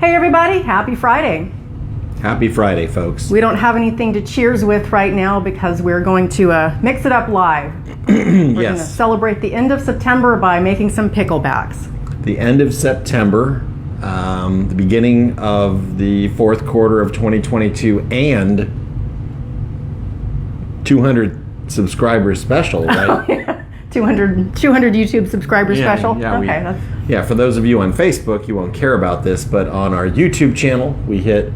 Hey everybody, happy Friday. Happy Friday, folks. We don't have anything to cheers with right now because we're going to mix it up live. We're going to celebrate the end of September by making some picklebacks. The end of September, the beginning of the fourth quarter of 2022, and 200 subscribers special, right? Yeah. 200 YouTube subscriber special? Yeah, for those of you on Facebook, you won't care about this, but on our YouTube channel, we hit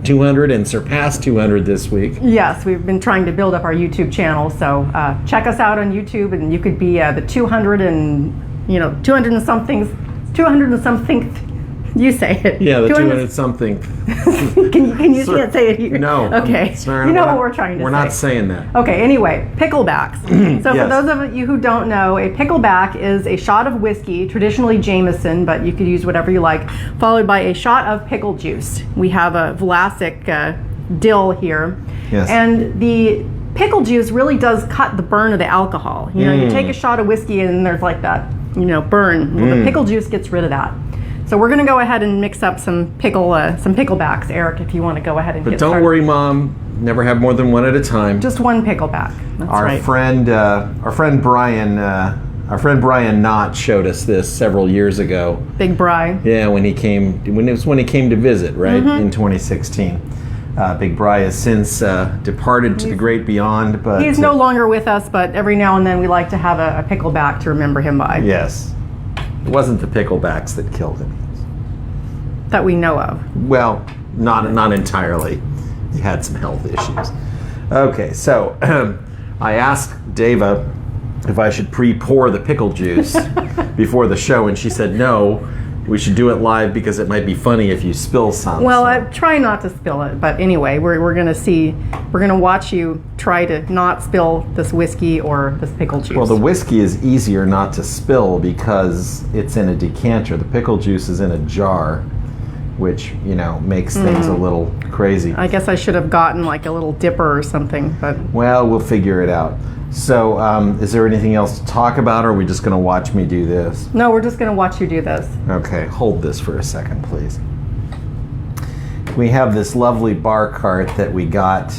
200 and surpassed 200 this week. Yes, we've been trying to build up our YouTube channel, so check us out on YouTube, and you could be the 200 and something. You say it. Yeah, the 200 something. Can you can't say it here? No. Okay. You know what we're trying to say. We're not saying that. Okay. Anyway, picklebacks. So for those of you who don't know, a pickleback is a shot of whiskey, traditionally Jameson, but you could use whatever you like, followed by a shot of pickle juice. We have a Vlasic dill here, and the pickle juice really does cut the burn of the alcohol. You know, you take a shot of whiskey and there's like that, burn. Well, the pickle juice gets rid of that. So we're going to go ahead and mix up some picklebacks, Eric, if you want to go ahead and get started. But don't worry, Mom. Never have more than one at a time. Just one pickleback. That's right. Our friend Brian Knott showed us this several years ago. Big Bri. Yeah, when he came to visit, right, in 2016. Big Bri has since departed to the great beyond, but he's no longer with us. But every now and then we like to have a pickleback to remember him by. Yes. It wasn't the picklebacks that killed him. That we know of. Well, not entirely. He had some health issues. Okay, so I asked Deva if I should pre-pour the pickle juice before the show, and she said no. We should do it live because it might be funny if you spill some. Well, I try not to spill it, but anyway, we're going to see. We're going to watch you try to not spill this whiskey or this pickle juice. Well, the whiskey is easier not to spill because it's in a decanter. The pickle juice is in a jar, which, makes things a little crazy. I guess I should have gotten like a little dipper or something, but... Well, we'll figure it out. So, is there anything else to talk about, or are we just going to watch me do this? No, we're just going to watch you do this. Okay, hold this for a second, please. We have this lovely bar cart that we got.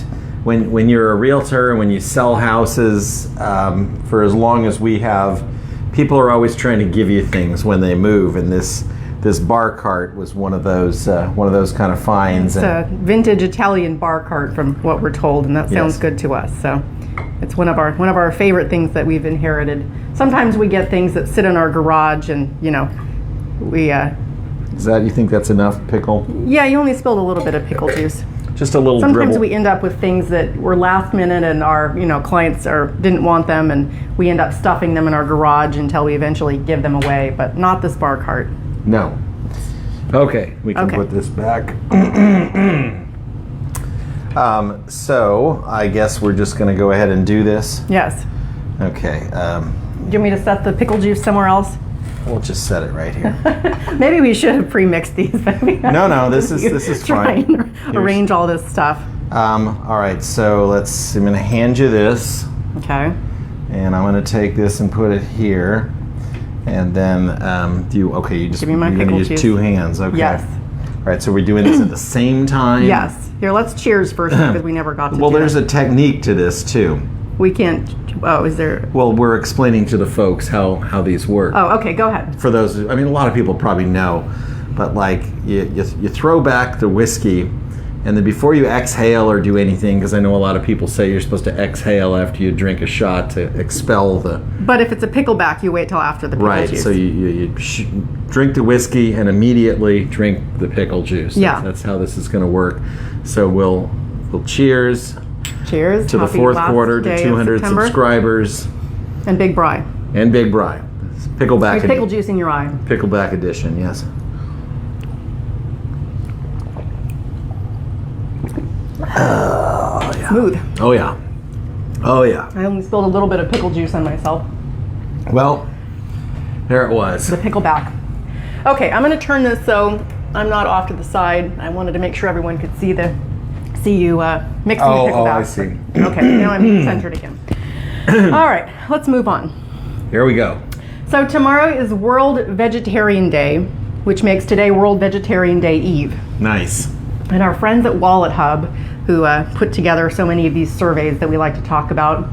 When you're a realtor and when you sell houses, for as long as we have, people are always trying to give you things when they move, and this bar cart was one of those kind of finds. It's a vintage Italian bar cart, from what we're told, and that sounds good to us. So. It's one of our favorite things that we've inherited. Sometimes we get things that sit in our garage, and we. You think that's enough pickle? Yeah, you only spilled a little bit of pickle juice. Just a little. Sometimes dribble. We end up with things that were last minute, and our clients didn't want them, and we end up stuffing them in our garage until we eventually give them away. But not this bar cart. No. Okay, we can put this back. So I guess we're just going to go ahead and do this. Yes. Okay. Do you want me to set the pickle juice somewhere else? We'll just set it right here. Maybe we should have pre-mixed these. No, this is fine. Try and arrange all this stuff. All right. So I'm going to hand you this. Okay. And I'm going to take this and put it here, and then you just give me my you're pickle going to use juice. 2 hands. Okay. Yes. All right. So we're doing this at the same time. Yes. Here, let's cheers first because we never got to Well, there's a technique to this too. We can't. Oh, is there? Well, we're explaining to the folks how these work. Oh, okay. Go ahead. For those, a lot of people probably know, but like you throw back the whiskey, and then before you exhale or do anything, because I know a lot of people say you're supposed to exhale after you drink a shot to expel the. But if it's a pickleback, you wait till after the pickle juice. Right. So you drink the whiskey and immediately drink the pickle juice. Yeah. That's how this is going to work. So we'll cheers. Cheers to the fourth quarter to 200 subscribers. And Big Bri. And Big Bri. Pickleback. With pickle juice in your eye. Pickleback edition, yes. Oh, yeah. Smooth. Oh, yeah. Oh, yeah. I only spilled a little bit of pickle juice on myself. Well, there it was. The pickleback. Okay, I'm going to turn this so I'm not off to the side. I wanted to make sure everyone could see you mixing the pickleback. Oh, I see. Okay, now I'm centered again. All right, let's move on. Here we go. So tomorrow is World Vegetarian Day. which makes today World Vegetarian Day Eve. Nice. And our friends at Wallet Hub, who put together so many of these surveys that we like to talk about,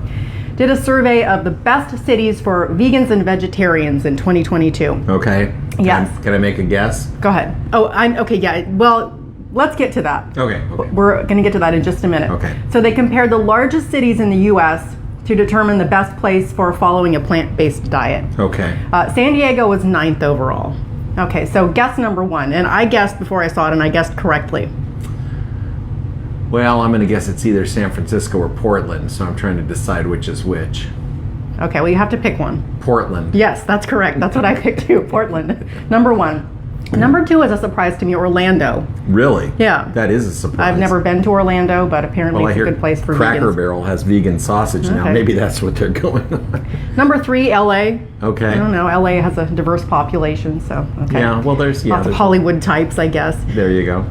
did a survey of the best cities for vegans and vegetarians in 2022. Okay. Yes. Can I make a guess? Go ahead. Oh, okay, yeah. Well, let's get to that. Okay. We're going to get to that in just a minute. Okay. So they compared the largest cities in the U.S. to determine the best place for following a plant-based diet. Okay. San Diego was 9th overall. Okay, so guess number 1. And I guessed before I saw it, and I guessed correctly. Well, I'm going to guess it's either San Francisco or Portland, so I'm trying to decide which is which. Okay, well, you have to pick one. Portland. Yes, that's correct. That's what I picked too, Portland. Number 1. Number 2 is a surprise to me, Orlando. Really? Yeah. That is a surprise. I've never been to Orlando, but apparently it's a good place for Cracker vegans. Barrel has vegan sausage now. Okay. Maybe that's what they're going on. Number 3, LA. Okay. I don't know. LA has a diverse population, so okay. Yeah, well, there's lots of Hollywood types, I guess. There you go.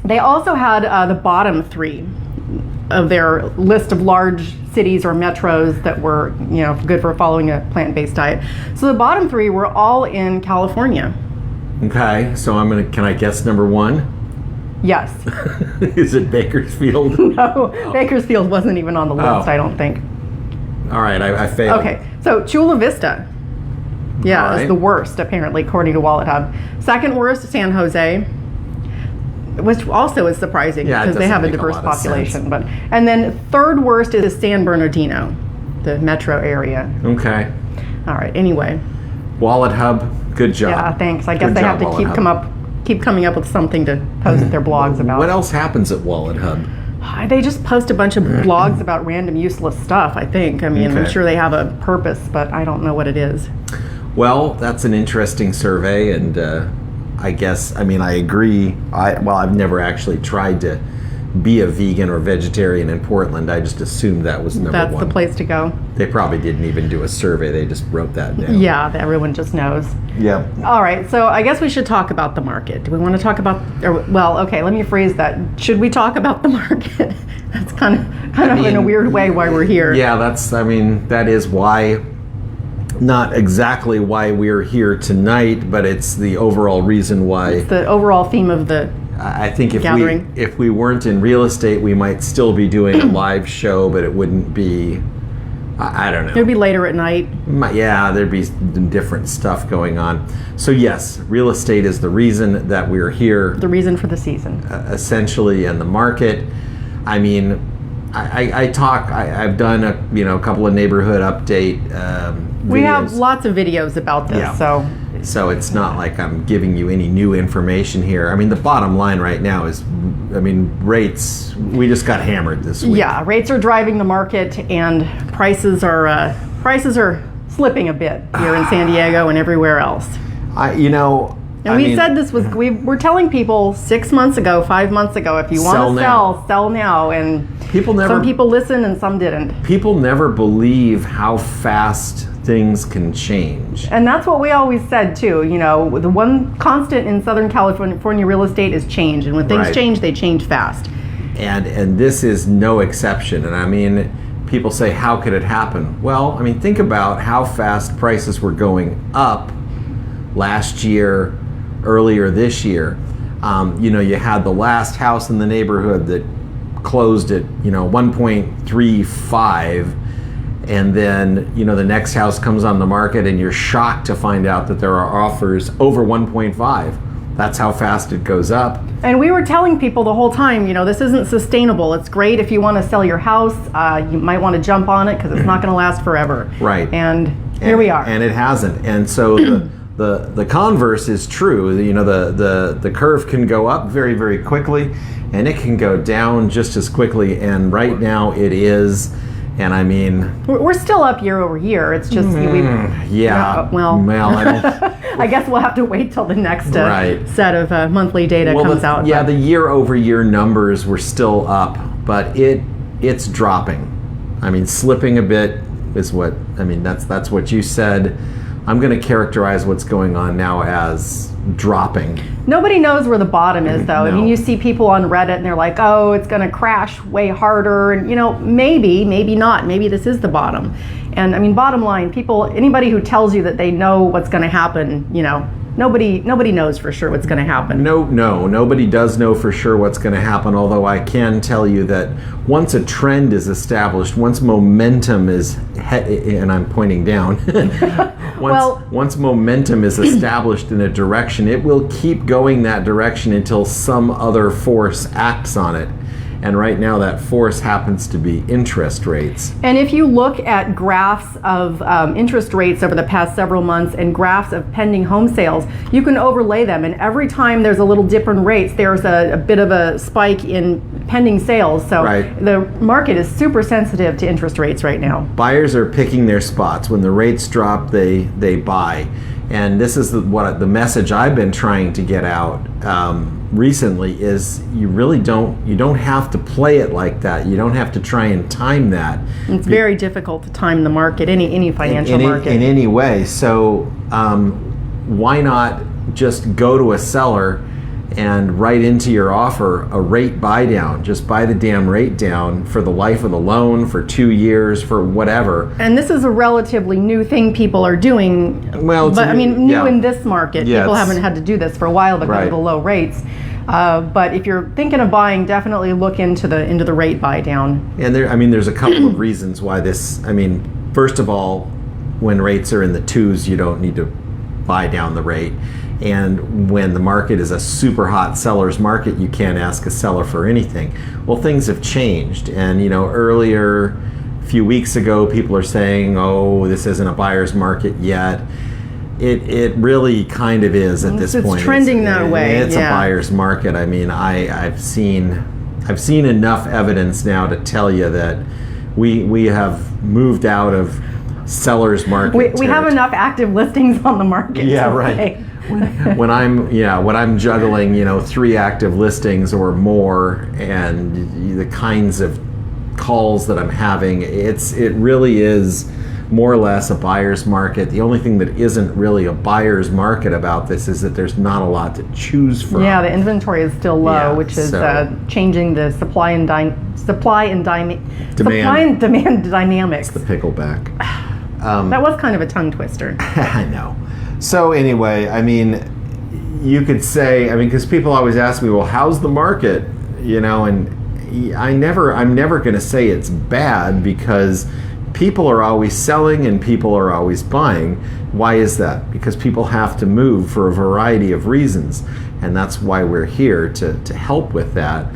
They also had the bottom 3 of their list of large cities or metros that were, good for following a plant-based diet. So the bottom 3 were all in California. Okay, so can I guess number 1? Yes. Is it Bakersfield? No, Bakersfield wasn't even on the list, I don't think. All right, I failed. Okay, so Chula Vista. Yeah, All is the worst, apparently, according to Wallet Hub. Second worst, San Jose, which also is surprising because they have a diverse population. And then third worst is San Bernardino, the metro area. Okay. All right, anyway. Wallet Hub, good job. Yeah, thanks. I guess they have to keep coming up with something to post their blogs about. What else happens at Wallet Hub? They just post a bunch of blogs about random useless stuff, I think. I mean, I'm sure they have a purpose, but I don't know what it is. Well, that's an interesting survey, and I guess, I agree. I've never actually tried to be a vegan or vegetarian in Portland. I just assumed that was number 1. That's the place to go. They probably didn't even do a survey. They just wrote that down. Yeah, everyone just knows. Yeah. All right, so I guess we should talk about the market. Do we want to talk about, okay, let me phrase that. Should we talk about the market? That's kind of in a weird way why we're here. Yeah, that is why, not exactly why we're here tonight, but it's the overall reason why. It's the overall theme of the I think gathering. if we weren't in real estate, we might still be doing a live show, but it wouldn't be, I don't know. It would be later at night. Yeah, there'd be different stuff going on. So yes, real estate is the reason that we're here. The reason for the season. Essentially, and the market. I've done a couple of neighborhood update videos. We have lots of videos about this, So it's not like I'm giving you any new information here. The bottom line right now is, rates, we just got hammered this week. Yeah, rates are driving the market, and prices are slipping a bit here in San Diego and everywhere else. We said this was, we were telling people 6 months ago, 5 months ago, if you want to sell now. And some people listened and some didn't. People never believe how fast things can change. And that's what we always said too. The one constant in Southern California real estate is change. And when things change, they change fast. And this is no exception. And people say, how could it happen? Well, think about how fast prices were going up last year, earlier this year. You had the last house in the neighborhood that closed at 1.35, and then the next house comes on the market and you're shocked to find out that there are offers over 1.5. That's how fast it goes up. And we were telling people the whole time, this isn't sustainable. It's great if you want to sell your house. You might want to jump on it because it's not going to last forever. Right. And here we are. And it hasn't. And so the converse is true. The curve can go up very, very quickly, and it can go down just as quickly. And right now it is. And we're still up year over year. It's just I guess we'll have to wait till the next set of monthly data comes out. Yeah, the year over year numbers were still up, but it's dropping. Slipping a bit is what that's what you said. I'm going to characterize what's going on now as dropping. Nobody knows where the bottom is, though. No. You see people on Reddit and they're like, oh, it's going to crash way harder. And, maybe not. Maybe this is the bottom. And bottom line, anybody who tells you that they know what's going to happen, nobody knows for sure what's going to happen. Nobody does know for sure what's going to happen, although I can tell you that once a trend is established, once momentum is, and I'm pointing down, once momentum is established in a direction, it will keep going that direction until some other force acts on it. And right now that force happens to be interest rates. And if you look at graphs of interest rates over the past several months and graphs of pending home sales, you can overlay them. And every time there's a little dip in rates, there's a bit of a spike in pending sales. So the market is super sensitive to interest rates right now. Buyers are picking their spots. When the rates drop, they buy. And this is the message I've been trying to get out recently is you don't have to play it like that. You don't have to try and time that. It's very difficult to time the market, any financial market. In any way. So why not just go to a seller and write into your offer a rate buy down? Just buy the damn rate down for the life of the loan, for 2 years, for whatever. And this is a relatively new thing people are doing. Well, but new in this market. Yeah, people haven't had to do this for a while because of the low rates. But if you're thinking of buying, definitely look into the rate buy down. And there's a couple of reasons why this. First of all, when rates are in the twos, you don't need to buy down the rate. And when the market is a super hot seller's market, you can't ask a seller for anything. Well, things have changed. And, earlier, a few weeks ago, people are saying, oh, this isn't a buyer's market yet. It really kind of is at this point. It's trending that way. It's a buyer's market. I've seen enough evidence now to tell you that we have moved out of seller's market. We have enough active listings on the market. Yeah, right. When I'm juggling 3 active listings or more, and the kinds of calls that I'm having, it really is more or less a buyer's market. The only thing that isn't really a buyer's market about this is that there's not a lot to choose from. Yeah, the inventory is still low, which is changing the supply and demand dynamics. It's the pickleback. That was kind of a tongue twister. I know. So anyway, you could say, because people always ask me, well, how's the market? And I'm never going to say it's bad, because people are always selling and people are always buying. Why is that? Because people have to move for a variety of reasons, and that's why we're here to help with that.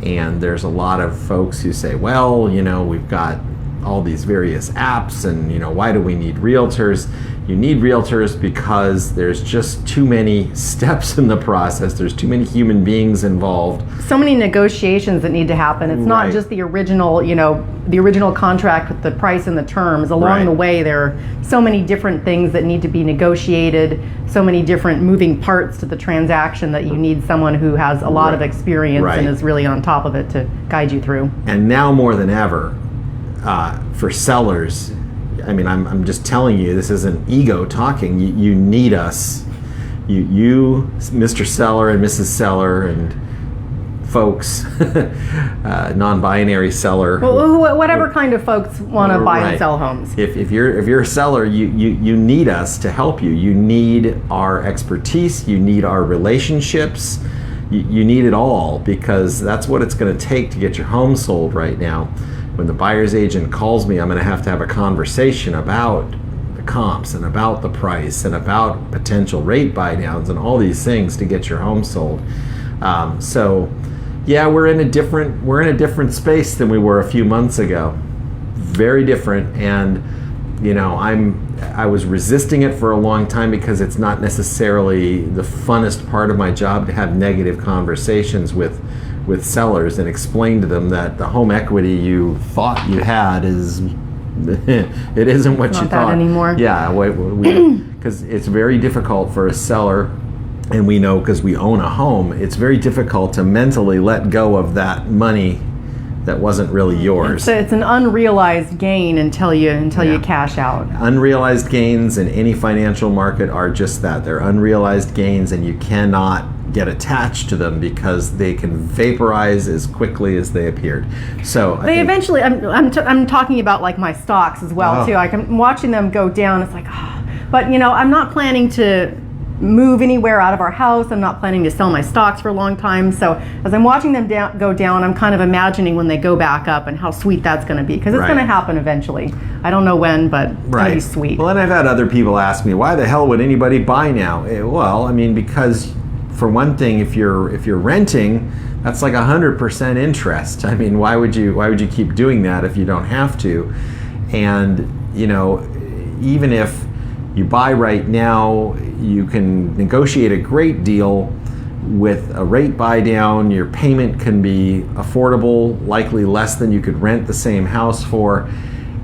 And there's a lot of folks who say, well, we've got all these various apps, and why do we need realtors? You need realtors because there's just too many steps in the process. There's too many human beings involved. So many negotiations that need to happen. It's not just the original, the original contract with the price and the terms. Along the way, there are so many different things that need to be negotiated, so many different moving parts to the transaction that you need someone who has a lot of experience and is really on top of it to guide you through. And now more than ever, for sellers, I'm just telling you, this isn't ego talking. You need us. You, Mr. Seller and Mrs. Seller and folks, non-binary seller. Well, whatever kind of folks want to buy and sell homes. If you're a seller, you need us to help you. You need our expertise. You need our relationships. You need it all, because that's what it's going to take to get your home sold right now. When the buyer's agent calls me, I'm going to have a conversation about the comps and about the price and about potential rate buy downs and all these things to get your home sold. We're in a different space than we were a few months ago. Very different. And I was resisting it for a long time because it's not necessarily the funnest part of my job to have negative conversations with sellers and explain to them that the home equity you thought you had is it isn't what you thought. Not that anymore. Yeah, because it's very difficult for a seller, and we know because we own a home, it's very difficult to mentally let go of that money that wasn't really yours. It's an unrealized gain until you cash out. Unrealized gains in any financial market are just that. They're unrealized gains, and you cannot get attached to them because they can vaporize as quickly as they appeared. So eventually, I'm talking about like my stocks as well too. I'm watching them go down. It's like, but I'm not planning to move anywhere out of our house. I'm not planning to sell my stocks for a long time. So as I'm watching them go down, I'm kind of imagining when they go back up and how sweet that's going to be, because it's Right. going to happen eventually. I don't know when, but it's going to be sweet. Well, and I've had other people ask me, why the hell would anybody buy now? Well, I mean, because for one thing, if you're renting, that's like 100% interest. I mean, why would you keep doing that if you don't have to? And even if you buy right now, you can negotiate a great deal with a rate buy down. Your payment can be affordable, likely less than you could rent the same house for,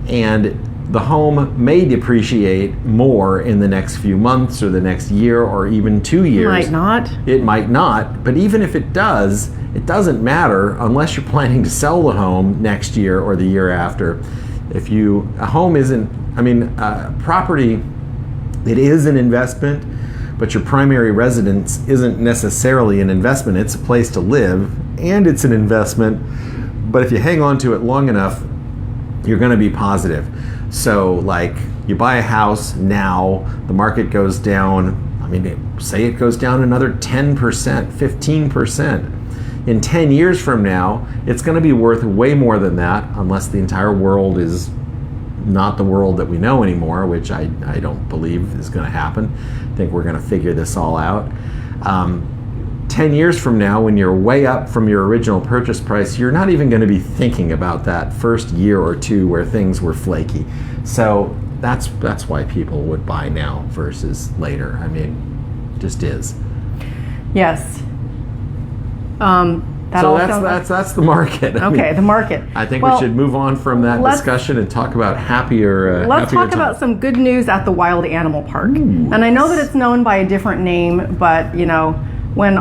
and the home may depreciate more in the next few months or the next year or even 2 years. It might not. It might not, but even if it does, it doesn't matter unless you're planning to sell the home next year or the year after. Property, it is an investment, but your primary residence isn't necessarily an investment. It's a place to live, and it's an investment, but if you hang on to it long enough, you're going to be positive. So like, you buy a house now, the market goes down, say it goes down another 10%, 15%. In 10 years from now, it's going to be worth way more than that, unless the entire world is not the world that we know anymore, which I don't believe is going to happen. I think we're going to figure this all out. 10 years from now, when you're way up from your original purchase price, you're not even going to be thinking about that first year or two where things were flaky. So that's why people would buy now versus later. Just is. Yes. That's the market. The market. I think we should move on from that discussion and talk about happier. Let's talk about some good news at the Wild Animal Park. Ooh, and I know that it's known by a different name, but when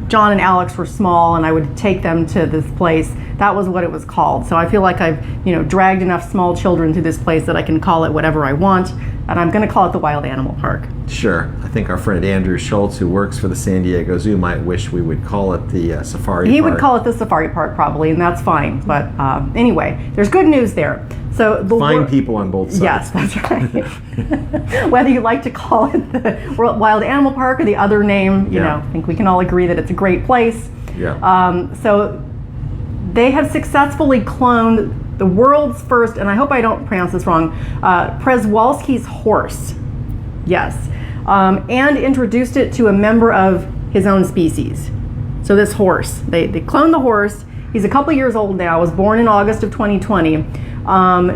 John and Alex were small, and I would take them to this place, that was what it was called. So I feel like I've dragged enough small children to this place that I can call it whatever I want, and I'm going to call it the Wild Animal Park. Sure. I think our friend Andrew Schultz, who works for the San Diego Zoo, might wish we would call it the Safari Park. He would call it the Safari Park probably, and that's fine. But anyway, there's good news there. So fine people on both sides. Yes, that's right. Whether you like to call it the Wild Animal Park or the other name, I think we can all agree that it's a great place. Yeah. So they have successfully cloned the world's first, and I hope I don't pronounce this wrong, Przewalski's horse. Yes. And introduced it to a member of his own species. So this horse, they cloned the horse. He's a couple years old now, was born in August of 2020. It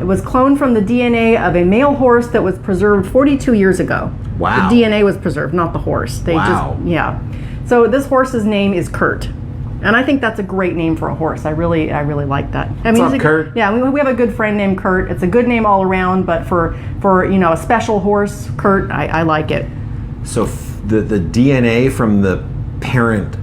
was cloned from the DNA of a male horse that was preserved 42 years ago. Wow. The DNA was preserved, not the horse. Wow. So this horse's name is Kurt. And I think that's a great name for a horse. I really like that. What's up, Kurt? Yeah, we have a good friend named Kurt. It's a good name all around, but for a special horse, Kurt, I like it. So the DNA from the parent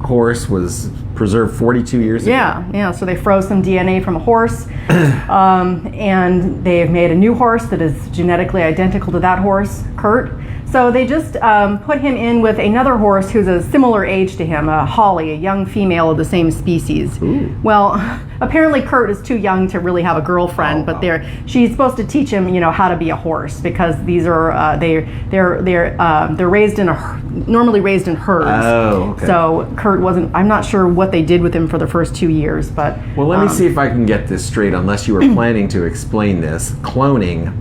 horse was preserved 42 years ago? Yeah. So they froze some DNA from a horse, and they've made a new horse that is genetically identical to that horse, Kurt. So they just put him in with another horse who's a similar age to him, Holly, a young female of the same species. Ooh. Well, apparently Kurt is too young to really have a girlfriend, but she's supposed to teach him, how to be a horse, because these are they're normally raised in herds. Oh, okay. So Kurt wasn't. I'm not sure what they did with him for the first 2 years, but well, let me see if I can get this straight. Unless you were planning to explain this, cloning.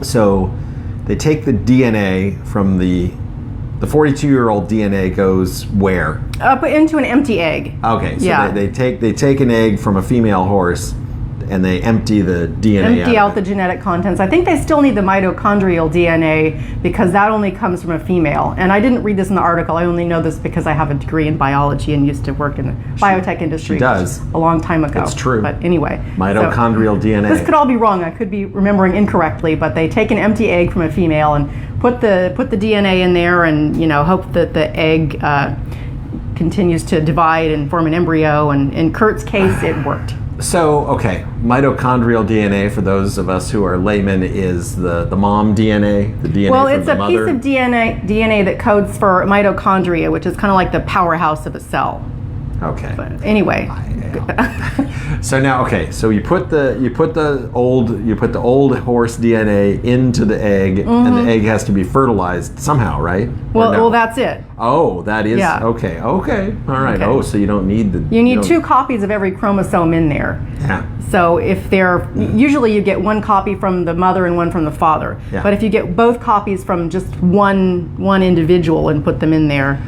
So they take the DNA from the 42-year-old DNA goes where? Up into an empty egg. Okay, so they take an egg from a female horse and they empty the DNA out the genetic contents. I think they still need the mitochondrial DNA because that only comes from a female. And I didn't read this in the article. I only know this because I have a degree in biology and used to work in the biotech industry. She does. A long time ago. It's true. But anyway. Mitochondrial DNA. This could all be wrong. I could be remembering incorrectly, but they take an empty egg from a female and put the DNA in there and hope that the egg continues to divide and form an embryo. And in Kurt's case, it worked. So, okay, mitochondrial DNA, for those of us who are laymen, is the mom DNA, the DNA well, from the mother? Piece of DNA that codes for mitochondria, which is kind of like the powerhouse of a cell. Okay. But anyway. So now, okay, so you put the old horse DNA into the egg, and the egg has to be fertilized somehow, right? Well, that's it. Oh, that is okay. Okay, all right. Okay. Oh, so you don't need the. You need 2 copies of every chromosome in there. Yeah. So if they're usually you get 1 copy from the mother and 1 from the father. Yeah. But if you get both copies from just one individual and put them in there,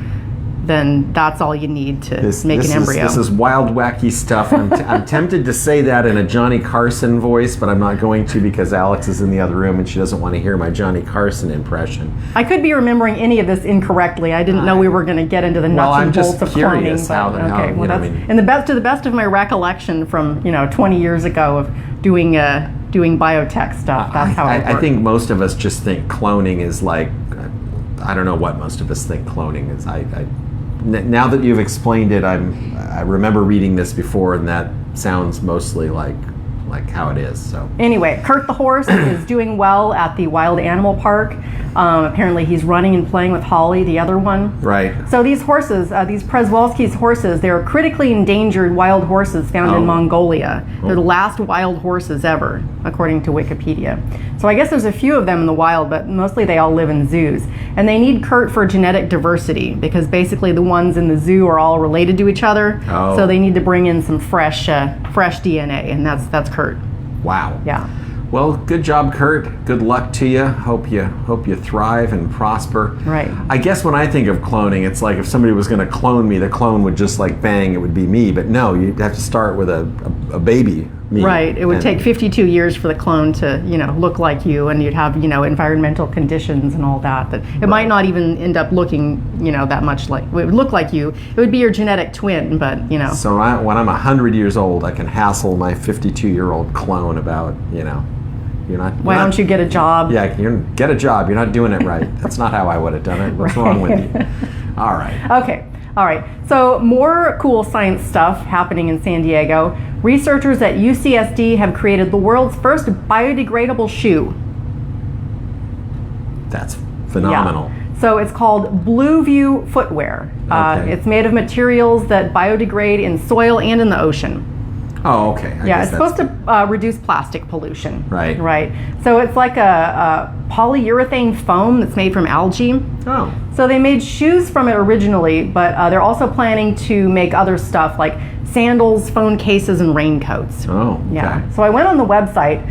then that's all you need to make an embryo. This is wild, wacky stuff. I'm tempted to say that in a Johnny Carson voice, but I'm not going to because Alex is in the other room and she doesn't want to hear my Johnny Carson impression. I could be remembering any of this incorrectly. I didn't know we were going to get into the nuts and bolts of cloning. To the best of my recollection from 20 years ago of doing biotech stuff. That's how it works. I think most of us just think cloning is like, I don't know what most of us think cloning is. Now that you've explained it, I remember reading this before, and that sounds mostly like how it is. So anyway, Kurt the horse is doing well at the wild animal park. Apparently, he's running and playing with Holly, the other one. Right. So these horses, these Przewalski's horses, they're critically endangered wild horses found in Mongolia. They're the last wild horses ever, according to Wikipedia. So I guess there's a few of them in the wild, but mostly they all live in zoos. And they need Kurt for genetic diversity because basically the ones in the zoo are all related to each other. Oh. So they need to bring in some fresh DNA, and that's Kurt. Wow. Yeah. Well, good job, Kurt. Good luck to you. Hope you thrive and prosper. Right. I guess when I think of cloning, it's like if somebody was going to clone me, the clone would just like bang, it would be me. But no, you'd have to start with a baby me. Right. It would take 52 years for the clone to, look like you, and you'd have, environmental conditions and all that. That it might not even end up looking, that much like it would look like you. It would be your genetic twin, but So when I'm 100 years old, I can hassle my 52-year-old clone about, Why don't you get a job? Yeah, get a job. You're not doing it right. That's not how I would have done it. What's wrong with you? All right. Okay. All right. So more cool science stuff happening in San Diego. Researchers at UCSD have created the world's first biodegradable shoe. That's phenomenal. Yeah. So it's called Blue View footwear. Okay. It's made of materials that biodegrade in soil and in the ocean. Oh, okay. It's supposed to reduce plastic pollution. Right. Right. So it's like a polyurethane foam that's made from algae. Oh. So they made shoes from it originally, but they're also planning to make other stuff like sandals, phone cases, and raincoats. Oh, okay. Yeah. So I went on the website,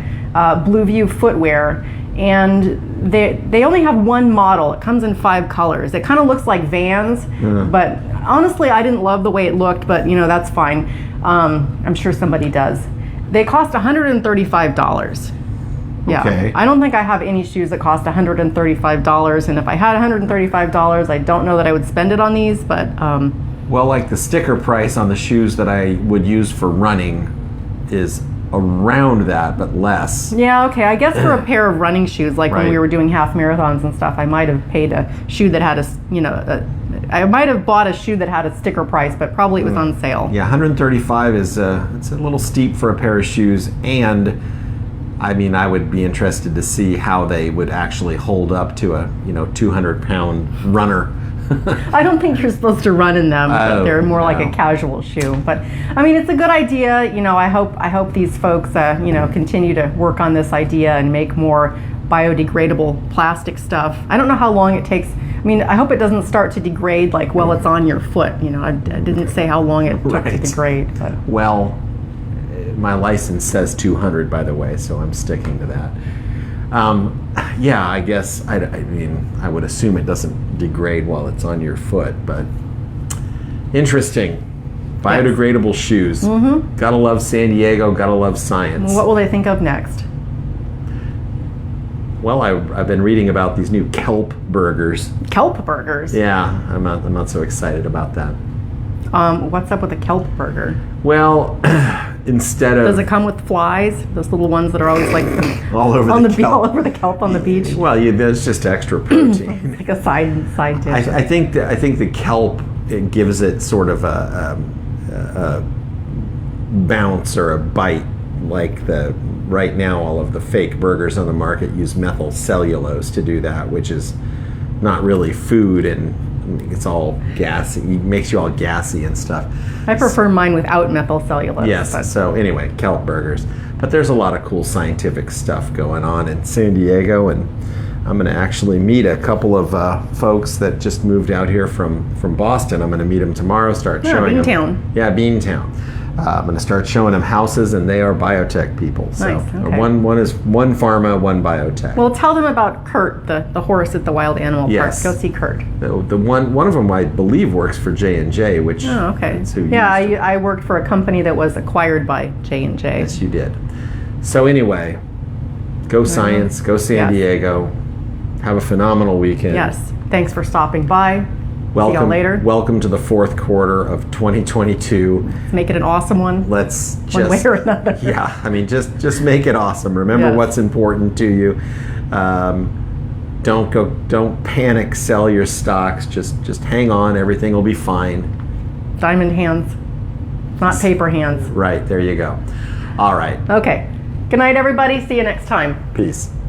Blue View Footwear, and they only have one model. It comes in 5 colors. It kind of looks like Vans, but honestly, I didn't love the way it looked, but that's fine. I'm sure somebody does. They cost $135. Yeah. Okay. I don't think I have any shoes that cost $135, and if I had $135, I don't know that I would spend it on these, but well, like the sticker price on the shoes that I would use for running is around that, but less. Yeah, okay. I guess for a pair of running shoes, like when we were doing half marathons and stuff, I might have paid a shoe that had I might have bought a shoe that had a sticker price, but probably it was on sale. Yeah, 135 is it's a little steep for a pair of shoes, and I mean, I would be interested to see how they would actually hold up to a 200-pound runner. I don't think you're supposed to run in them. But they're more like a casual shoe. But I mean, it's a good idea. I hope these folks continue to work on this idea and make more biodegradable plastic stuff. I don't know how long it takes. I mean, I hope it doesn't start to degrade like while it's on your foot. I didn't say how long it took to degrade. But. Well, my license says 200, by the way, so I'm sticking to that. Yeah, I guess, I mean, I would assume it doesn't degrade while it's on your foot, but interesting. Biodegradable shoes. Mm-hmm. Gotta love San Diego, gotta love science. What will they think of next? Well, I've been reading about these new kelp burgers. Kelp burgers? Yeah, I'm not so excited about that. What's up with a kelp burger? Well, instead of... Does it come with flies? Those little ones that are always like all over the kelp. All over the kelp on the beach? Well, there's just extra protein. Like a side dish. I think the kelp, it gives it sort of a bounce or a bite, like right now all of the fake burgers on the market use methyl cellulose to do that, which is not really food and it's all gassy. It makes you all gassy and stuff. I prefer mine without methyl cellulose. Yes. But. So anyway, kelp burgers. But there's a lot of cool scientific stuff going on in San Diego, and I'm going to actually meet a couple of folks that just moved out here from Boston. I'm going to meet them tomorrow. Start showing them. Beantown. Yeah, Beantown. I'm going to start showing them houses, and they are biotech people. So Nice, okay. one is one pharma, one biotech. Well, tell them about Kurt, the horse at the Wild Animal Yes. Park. Go see Kurt. The one of them I believe works for J&J, which Oh, okay. is who Yeah, used to- I worked for a company that was acquired by J&J. Yes, you did. So anyway, go science, go San Yes. Diego, have a phenomenal weekend. Yes. Thanks for stopping by. Welcome, See y'all later. Welcome to the fourth quarter of 2022. Make it an awesome one. Let's just One way or another. Yeah, I mean, just make it awesome. Remember Yes. what's important to you. Don't panic. Sell your stocks. Just hang on. Everything will be fine. Diamond hands, not paper hands. Right there, you go. All right. Okay. Good night, everybody. See you next time. Peace.